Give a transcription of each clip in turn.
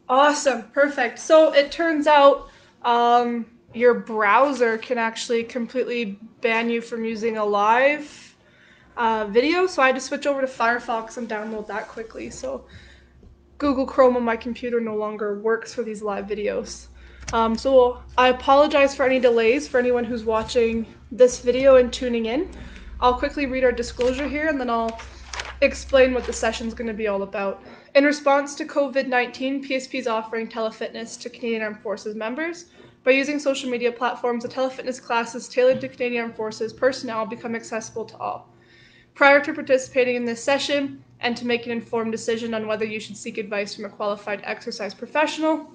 Awesome, perfect. So it turns out your browser can actually completely ban you from using a live video. So I had to switch over to Firefox and download that quickly. So Google Chrome on my computer no longer works for these live videos. So I apologize for any delays for anyone who's watching this video and tuning in. I'll quickly read our disclosure here and then I'll explain what the session's going to be all about. In response to COVID-19, PSP is offering telefitness to Canadian Armed Forces members. By using social media platforms, the telefitness classes tailored to Canadian Armed Forces personnel become accessible to all. Prior to participating in this session and to make an informed decision on whether you should seek advice from a qualified exercise professional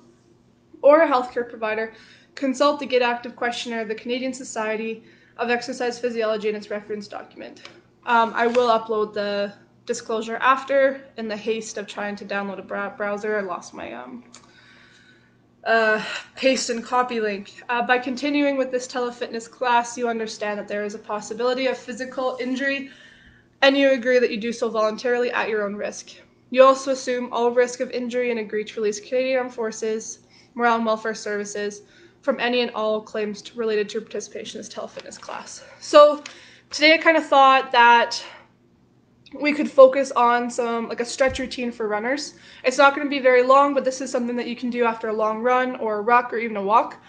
or a healthcare provider, consult the Get Active questionnaire of the Canadian Society of Exercise Physiology and its reference document. I will upload the disclosure after. In the haste of trying to download a browser, I lost my paste and copy link. By continuing with this telefitness class, you understand that there is a possibility of physical injury and you agree that you do so voluntarily at your own risk. You also assume all risk of injury and agree to release Canadian Armed Forces, Morale and Welfare Services from any and all claims related to your participation in this telefitness class. So today I kind of thought that we could focus on like a stretch routine for runners. It's not going to be very long, but this is something that you can do after a long run or a ruck or even a walk.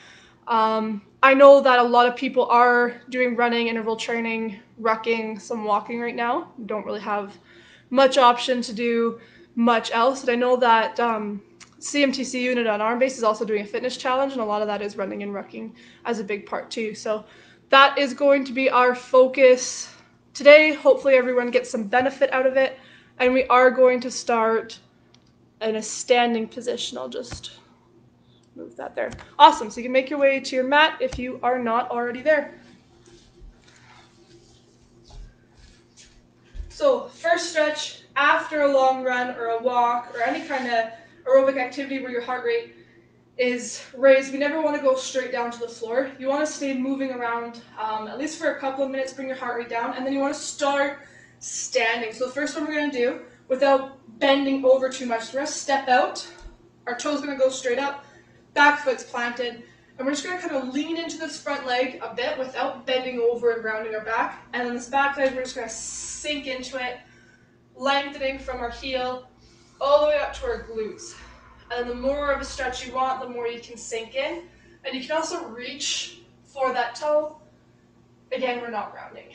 I know that a lot of people are doing running, interval training, rucking, some walking right now. You don't really have much option to do much else. And I know that CMTC unit on Arm Base is also doing a fitness challenge, and a lot of that is running and rucking as a big part too. So that is going to be our focus today. Hopefully everyone gets some benefit out of it. And we are going to start in a standing position. I'll just move that there. Awesome. So you can make your way to your mat if you are not already there. So first stretch after a long run or a walk or any kind of aerobic activity where your heart rate is raised. We never want to go straight down to the floor. You want to stay moving around at least for a couple of minutes, bring your heart rate down, and then you want to start standing. So the first one we're going to do, without bending over too much, we're going to step out. Our toes going to go straight up, back foot's planted, and we're just going to kind of lean into this front leg a bit without bending over and rounding our back. And then this back leg, we're just going to sink into it, lengthening from our heel all the way up to our glutes. And the more of a stretch you want, the more you can sink in. And you can also reach for that toe. Again, we're not rounding.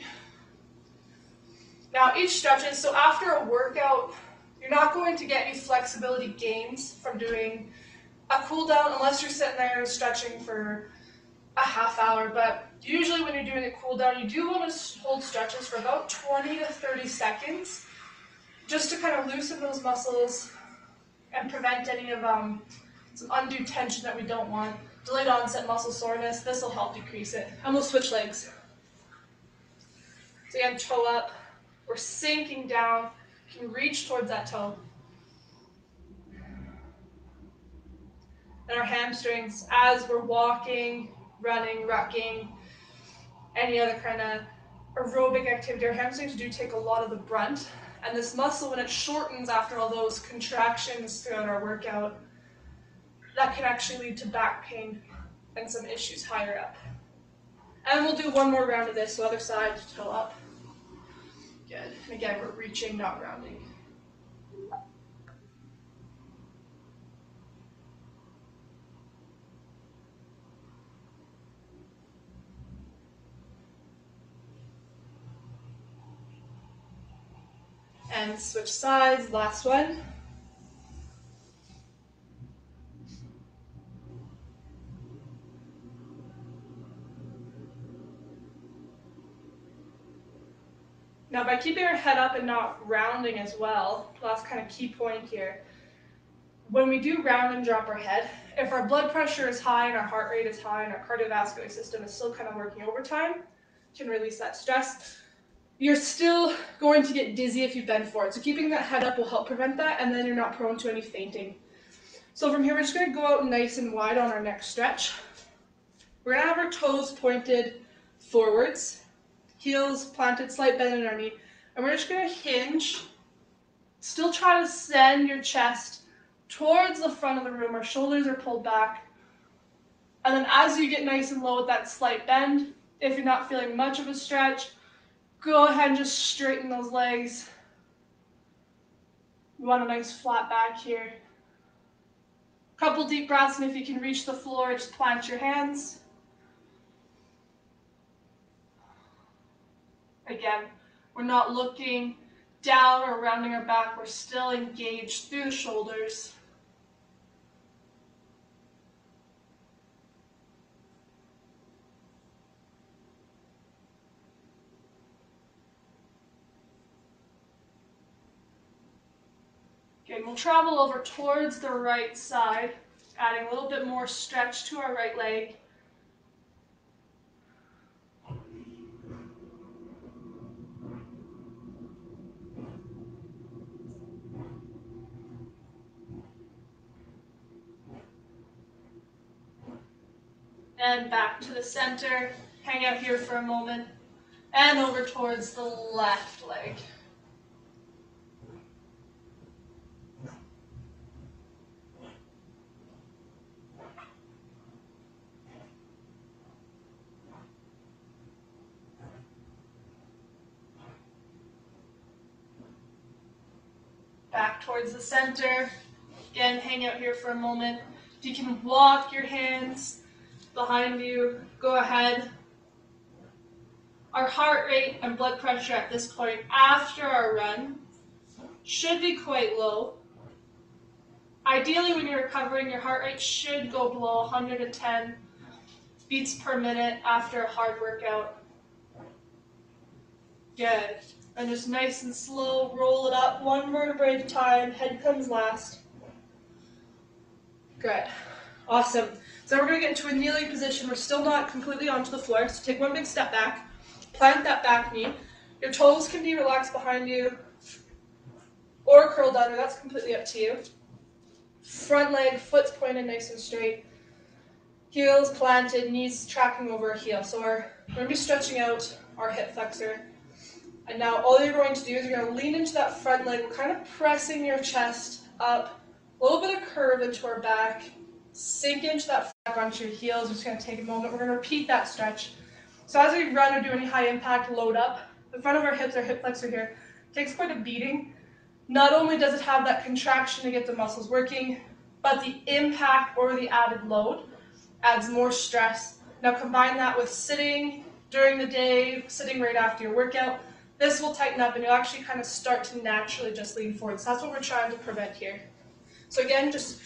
Now each stretches, so after a workout, you're not going to get any flexibility gains from doing a cool down unless you're sitting there stretching for a half hour. But usually when you're doing a cool down, you do want to hold stretches for about 20 to 30 seconds just to kind of loosen those muscles and prevent any of some undue tension that we don't want. Delayed onset muscle soreness, this will help decrease it. And we'll switch legs. So again, toe up, we're sinking down, you can reach towards that toe. And our hamstrings, as we're walking, running, rucking, any other kind of aerobic activity, our hamstrings do take a lot of the brunt. And this muscle, when it shortens after all those contractions throughout our workout, that can actually lead to back pain and some issues higher up. And we'll do one more round of this, so other side, toe up. Good. And again, we're reaching, not rounding. And switch sides, last one. Now by keeping our head up and not rounding as well, last kind of key point here, when we do round and drop our head, if our blood pressure is high and our heart rate is high and our cardiovascular system is still kind of working overtime, can release that stress, you're still going to get dizzy if you bend forward. So keeping that head up will help prevent that, and then you're not prone to any fainting. So from here, we're just going to go out nice and wide on our next stretch. We're going to have our toes pointed forwards, heels planted, slight bend in our knee, and we're just going to hinge. Still try to send your chest towards the front of the room. Our shoulders are pulled back. And then as you get nice and low with that slight bend, if you're not feeling much of a stretch, go ahead and just straighten those legs. You want a nice flat back here. Couple deep breaths, and if you can reach the floor, just plant your hands. Again, we're not looking down or rounding our back, we're still engaged through the shoulders. Okay, we'll travel over towards the right side, adding a little bit more stretch to our right leg. And back to the center, hang out here for a moment, and over towards the left leg. Back towards the center. Again, hang out here for a moment. If you can walk your hands behind you, go ahead. Our heart rate and blood pressure at this point after our run should be quite low. Ideally, when you're recovering, your heart rate should go below 110 beats per minute after a hard workout. Good. And just nice and slow, roll it up one vertebrae at a time, head comes last. Good. Awesome. So now we're going to get into a kneeling position. We're still not completely onto the floor, so take one big step back. Plant that back knee. Your toes can be relaxed behind you or curled under. That's completely up to you. Front leg, foot's pointed nice and straight. Heels planted, knees tracking over a heel. So we're going to be stretching out our hip flexor. And now all you're going to do is you're going to lean into that front leg. We're kind of pressing your chest up. A little bit of curve into our back. Sink into that back onto your heels. We're just going to take a moment. We're going to repeat that stretch. So as we run or do any high impact load up, the front of our hips, our hip flexor here, takes quite a beating. Not only does it have that contraction to get the muscles working, but the impact or the added load adds more stress. Now combine that with sitting during the day, sitting right after your workout. This will tighten up and you'll actually kind of start to naturally just lean forward. So that's what we're trying to prevent here. So again, just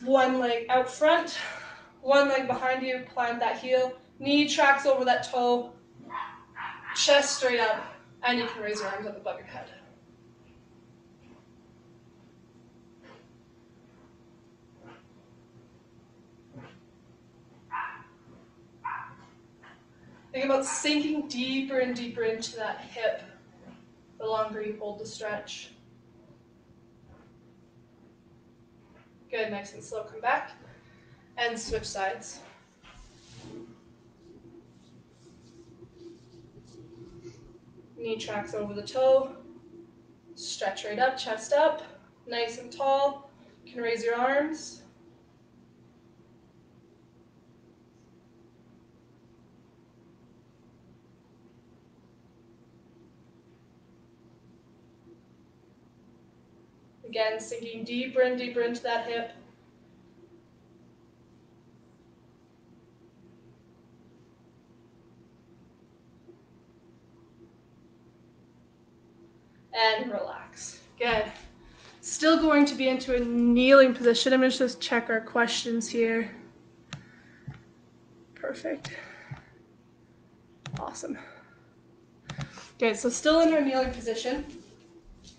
one leg out front, one leg behind you, plant that heel, knee tracks over that toe, chest straight up, and you can raise your arms up above your head. Think about sinking deeper and deeper into that hip the longer you hold the stretch. Good, nice and slow, come back and switch sides. Knee tracks over the toe, stretch right up, chest up, nice and tall. You can raise your arms. Again, sinking deeper and deeper into that hip. And relax. Good. Still going to be into a kneeling position. I'm going to just check our questions here. Perfect. Awesome. Okay, so still in our kneeling position.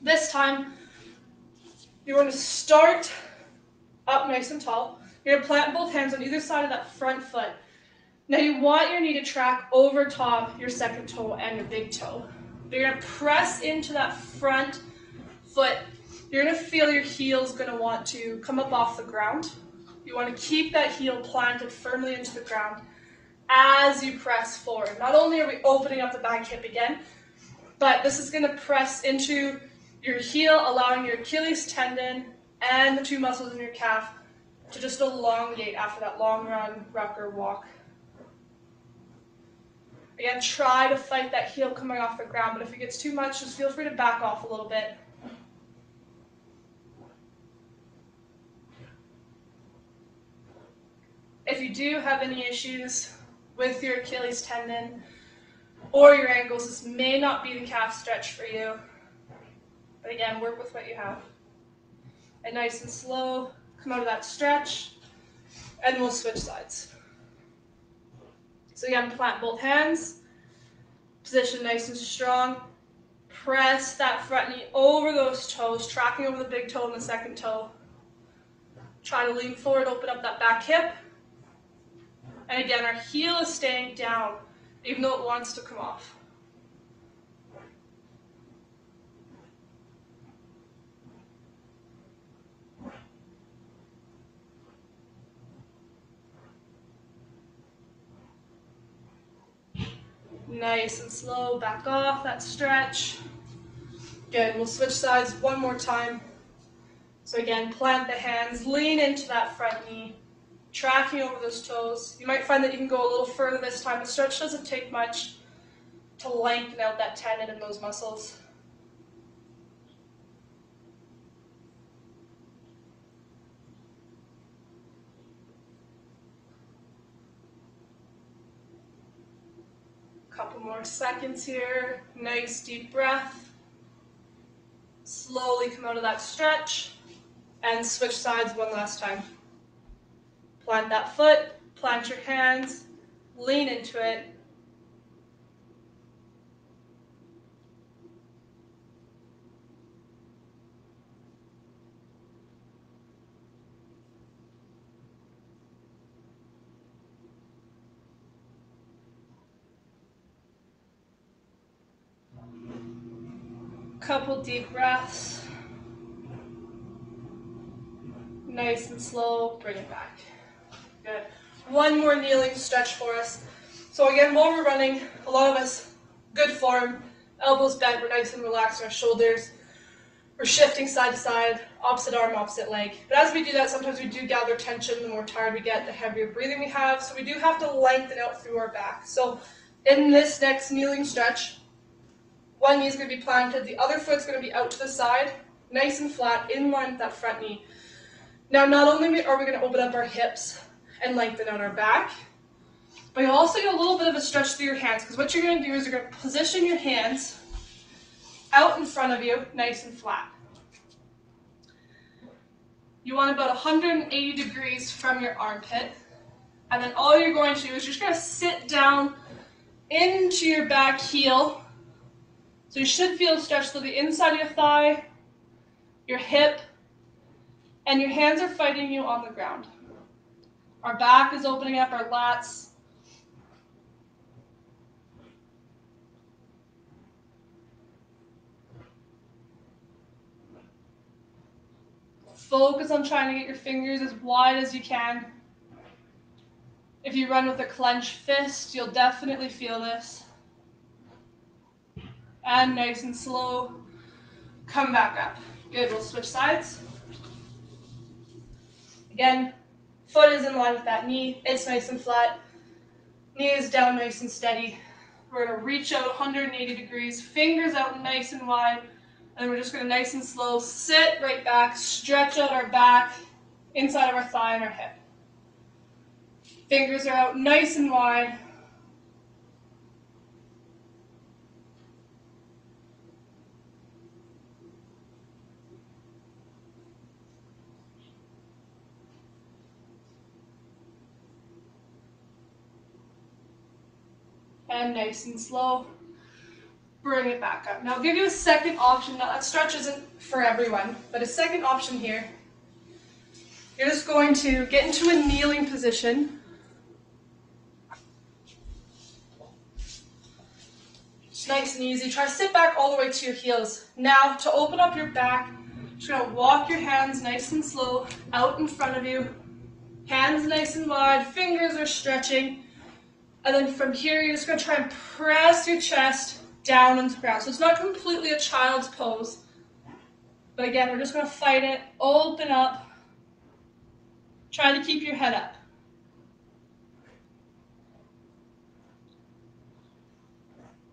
This time, you're going to start up nice and tall. You're going to plant both hands on either side of that front foot. Now you want your knee to track over top your second toe and your big toe. You're going to press into that front foot. You're going to feel your heel's going to want to come up off the ground. You want to keep that heel planted firmly into the ground as you press forward. Not only are we opening up the back hip again, but this is going to press into your heel, allowing your Achilles tendon and the two muscles in your calf to just elongate after that long run, ruck, or walk. Again, try to fight that heel coming off the ground, but if it gets too much, just feel free to back off a little bit. If you do have any issues with your Achilles tendon or your ankles, this may not be the calf stretch for you. But again, work with what you have. And nice and slow, come out of that stretch, and we'll switch sides. So again, plant both hands, position nice and strong, press that front knee over those toes, tracking over the big toe and the second toe. Try to lean forward, open up that back hip. And again, our heel is staying down, even though it wants to come off. Nice and slow, back off that stretch. Good, we'll switch sides one more time. So again, plant the hands, lean into that front knee, tracking over those toes. You might find that you can go a little further this time. The stretch doesn't take much to lengthen out that tendon and those muscles. Couple more seconds here. Nice deep breath. Slowly come out of that stretch and switch sides one last time. Plant that foot, plant your hands, lean into it. Couple deep breaths. Nice and slow, bring it back. Good. One more kneeling stretch for us. So again, while we're running, a lot of us, good form, elbows bent, we're nice and relaxed in our shoulders. We're shifting side to side, opposite arm, opposite leg. But as we do that, sometimes we do gather tension. The more tired we get, the heavier breathing we have. So we do have to lengthen out through our back. So in this next kneeling stretch, one knee is going to be planted, the other foot's going to be out to the side, nice and flat, in line with that front knee. Now, not only are we going to open up our hips and lengthen out our back, but you also get a little bit of a stretch through your hands, because what you're going to do is you're going to position your hands out in front of you, nice and flat. You want about 180 degrees from your armpit, and then all you're going to do is you're just going to sit down into your back heel. So you should feel a stretch through the inside of your thigh, your hip, and your hands are fighting you on the ground. Our back is opening up, our lats. Focus on trying to get your fingers as wide as you can. If you run with a clenched fist, you'll definitely feel this. And nice and slow, come back up. Good, we'll switch sides. Again, foot is in line with that knee, it's nice and flat. Knee is down nice and steady. We're going to reach out 180 degrees, fingers out nice and wide, and we're just going to nice and slow sit right back, stretch out our back, inside of our thigh and our hip. Fingers are out nice and wide. And nice and slow, bring it back up. Now I'll give you a second option. Now that stretch isn't for everyone, but a second option here. You're just going to get into a kneeling position. Just nice and easy. Try to sit back all the way to your heels. Now to open up your back, just going to walk your hands nice and slow out in front of you. Hands nice and wide, fingers are stretching. And then from here, you're just going to try and press your chest down into the ground. So it's not completely a child's pose. But again, we're just going to fight it. Open up. Try to keep your head up.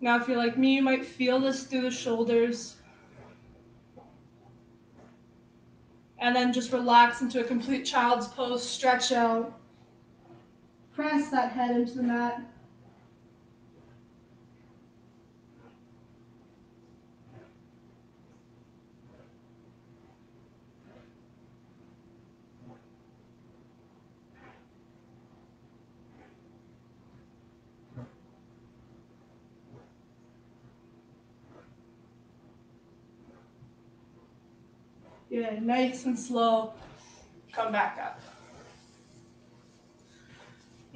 Now, if you're like me, you might feel this through the shoulders. And then just relax into a complete child's pose, stretch out. Press that head into the mat. Good, nice and slow. Come back up.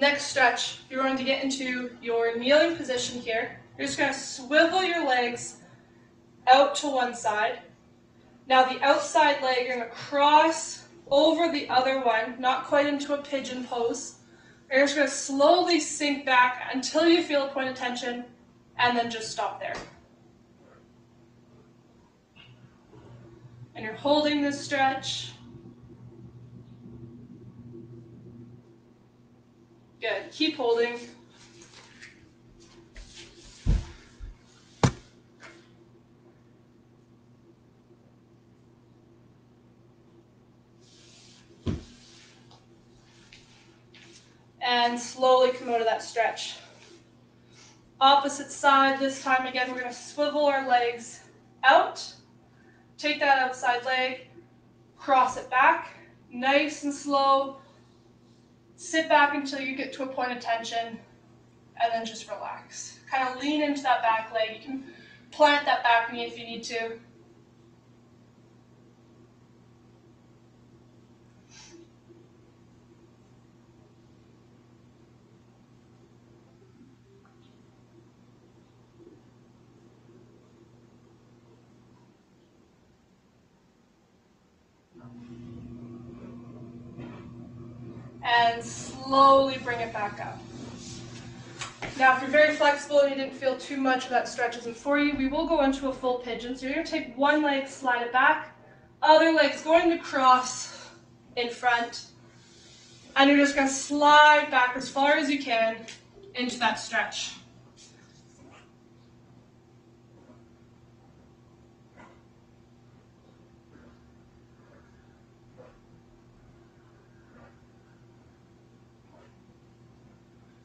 Next stretch, you're going to get into your kneeling position here. You're just going to swivel your legs out to one side. Now the outside leg, you're going to cross over the other one, not quite into a pigeon pose. You're just going to slowly sink back until you feel a point of tension, and then just stop there. And you're holding this stretch. Good, keep holding. And slowly come out of that stretch. Opposite side, this time again, we're going to swivel our legs out. Take that outside leg, cross it back, nice and slow. Sit back until you get to a point of tension, and then just relax. Kind of lean into that back leg. You can plant that back knee if you need to. And slowly bring it back up. Now, if you're very flexible and you didn't feel too much of that stretch isn't for you, we will go into a full pigeon. So you're going to take one leg, slide it back, other leg's going to cross in front, and you're just going to slide back as far as you can into that stretch.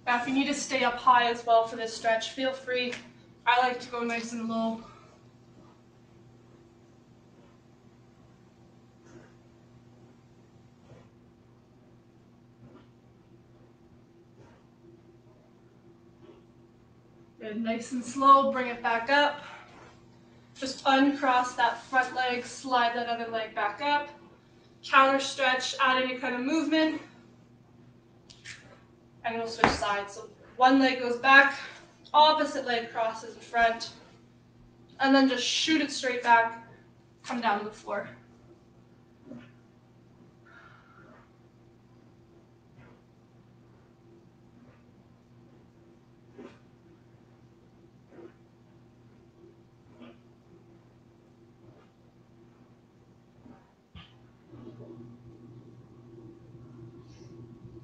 Now, if you need to stay up high as well for this stretch, feel free. I like to go nice and low. Good, nice and slow, bring it back up. Just uncross that front leg, slide that other leg back up. Counter stretch, add any kind of movement. And we'll switch sides. So one leg goes back, opposite leg crosses in front, and then just shoot it straight back, come down to the floor.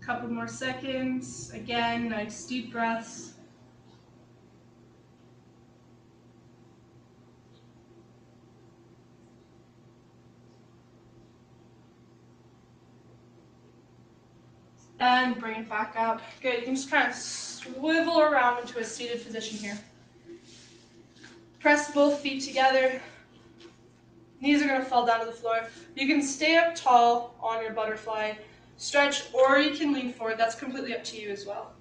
Couple more seconds. Again, nice deep breaths. And bring it back up. Good, you can just kind of swivel around into a seated position here. Press both feet together. Knees are going to fall down to the floor. You can stay up tall on your butterfly stretch, or you can lean forward. That's completely up to you as well.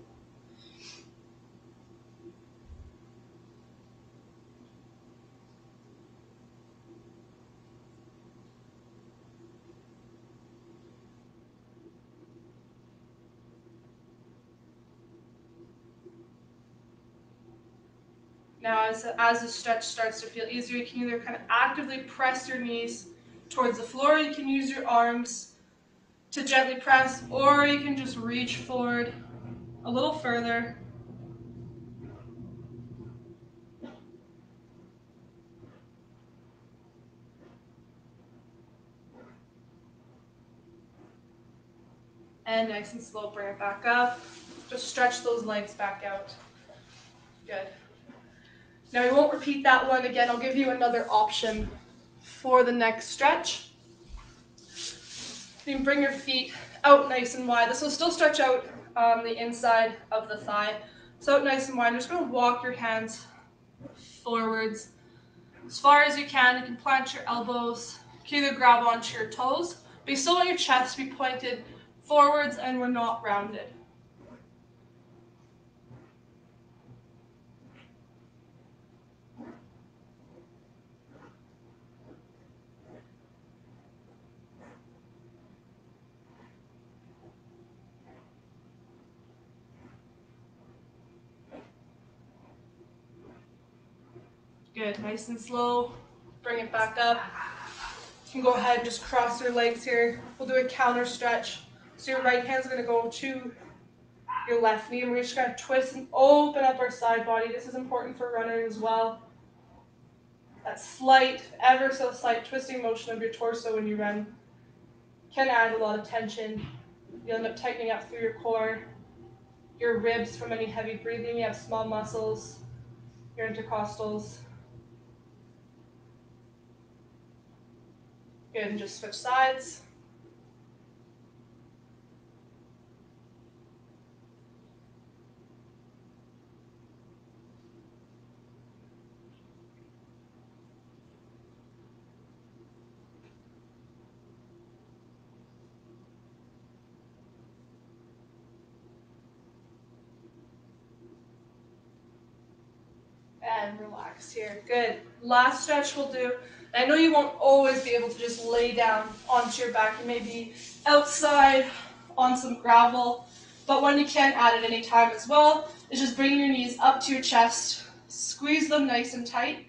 Now, as the stretch starts to feel easier, you can either kind of actively press your knees towards the floor, you can use your arms to gently press, or you can just reach forward a little further. And nice and slow, bring it back up. Just stretch those legs back out. Good. Now we won't repeat that one again. I'll give you another option for the next stretch. You can bring your feet out nice and wide. This will still stretch out the inside of the thigh. So out nice and wide. I'm just going to walk your hands forwards as far as you can. You can plant your elbows. You can either grab onto your toes, but you still want your chest to be pointed forwards and we're not rounded. Good, nice and slow. Bring it back up. You can go ahead and just cross your legs here. We'll do a counter stretch. So your right hand's going to go to your left knee, and we're just going to twist and open up our side body. This is important for runners as well. That slight, ever so slight twisting motion of your torso when you run can add a lot of tension. You'll end up tightening up through your core, your ribs from any heavy breathing. You have small muscles, your intercostals. Good, and just switch sides. And relax here. Good. Last stretch we'll do. I know you won't always be able to just lay down onto your back. You may be outside on some gravel, but when you can, add it any time as well, is just bring your knees up to your chest, squeeze them nice and tight.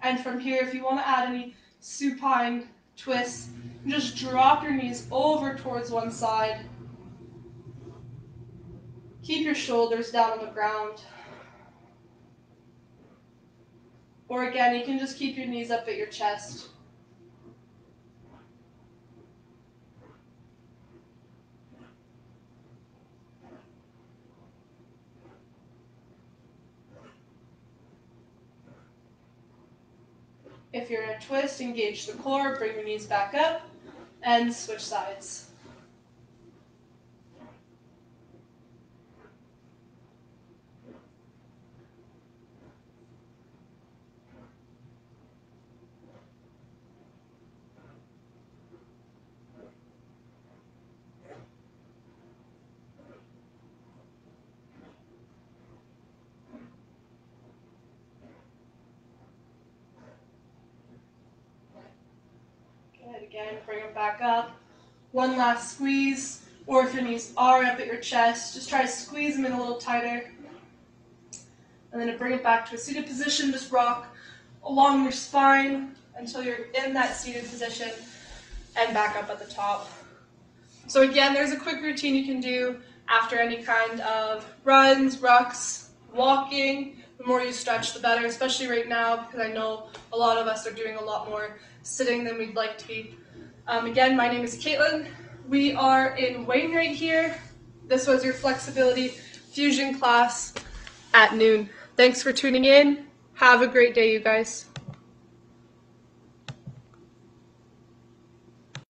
And from here, if you want to add any supine twists, just drop your knees over towards one side. Keep your shoulders down on the ground. Or again, you can just keep your knees up at your chest. If you're in a twist, engage the core, bring your knees back up, and switch sides. Good, again, bring them back up. One last squeeze, or if your knees are up at your chest, just try to squeeze them in a little tighter. And then to bring it back to a seated position, just rock along your spine until you're in that seated position and back up at the top. So again, there's a quick routine you can do after any kind of runs, rucks, walking. The more you stretch, the better, especially right now, because I know a lot of us are doing a lot more sitting than we'd like to be. Again, my name is Caitlin. We are in Wainwright here. This was your flexibility fusion class at noon. Thanks for tuning in. Have a great day, you guys.